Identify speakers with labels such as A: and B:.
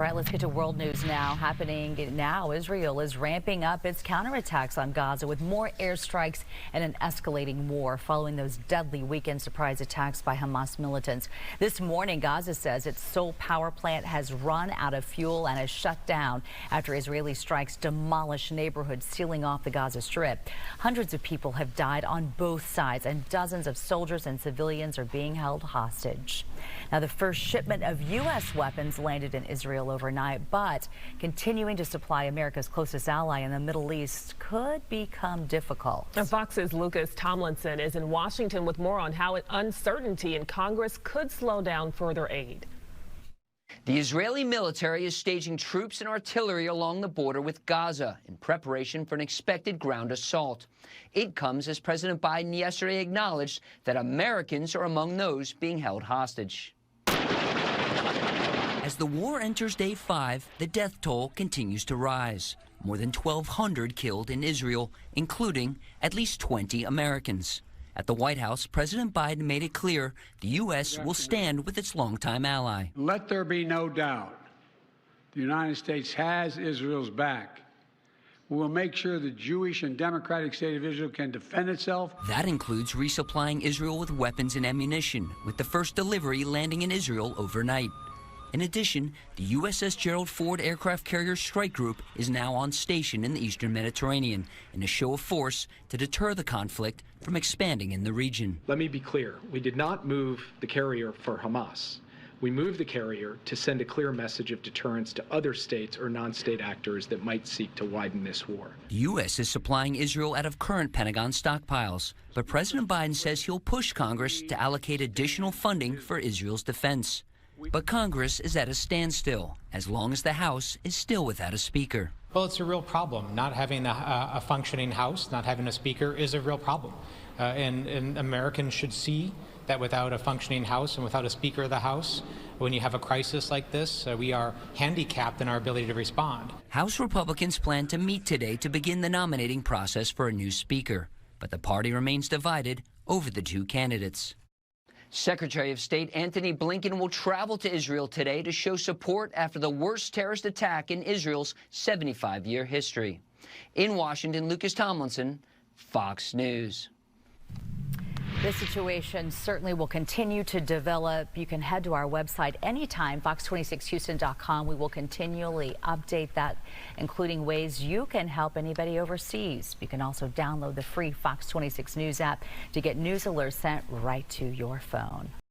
A: All right, let's get to world news now. Happening now, Israel is ramping up its counterattacks on Gaza with more airstrikes and an escalating war following those deadly weekend surprise attacks by Hamas militants. This morning, Gaza says its sole power plant has run out of fuel and is shut down after Israeli strikes demolished neighborhoods, sealing off the Gaza Strip. Hundreds of people have died on both sides, and dozens of soldiers and civilians are being held hostage. Now, the first shipment of U.S. weapons landed in Israel overnight, but continuing to supply America's closest ally in the Middle East could become difficult.
B: Now, Fox's Lucas Tomlinson is in Washington with more on how uncertainty in Congress could slow down further aid.
C: The Israeli military is staging troops and artillery along the border with Gaza in preparation for an expected ground assault. It comes as President Biden yesterday acknowledged that Americans are among those being held hostage. As the war enters day 5, the death toll continues to rise. More than 1,200 killed in Israel, including at least 20 Americans. At the White House, President Biden made it clear the U.S. will stand with its longtime ally.
D: Let there be no doubt. The United States has Israel's back. We will make sure the Jewish and democratic state of Israel can defend itself.
C: That includes resupplying Israel with weapons and ammunition, with the first delivery landing in Israel overnight. In addition, the USS Gerald Ford aircraft carrier strike group is now on station in the eastern Mediterranean in a show of force to deter the conflict from expanding in the region.
E: Let me be clear. We did not move the carrier for Hamas. We moved the carrier to send a clear message of deterrence to other states or non-state actors that might seek to widen this war.
C: The U.S. is supplying Israel out of current Pentagon stockpiles, but President Biden says he'll push Congress to allocate additional funding for Israel's defense. But Congress is at a standstill, as long as the House is still without a speaker.
F: Well, it's a real problem. Not having a functioning House, not having a speaker is a real problem. And Americans should see that without a functioning House and without a Speaker of the House, when you have a crisis like this, we are handicapped in our ability to respond.
C: House Republicans plan to meet today to begin the nominating process for a new speaker, but the party remains divided over the two candidates. Secretary of State Antony Blinken will travel to Israel today to show support after the worst terrorist attack in Israel's 75-year history. In Washington, Lucas Tomlinson, Fox News.
A: This situation certainly will continue to develop. You can head to our website anytime, fox26houston.com. We will continually update that, including ways you can help anybody overseas. You can also download the free Fox 26 News app to get news alerts sent right to your phone.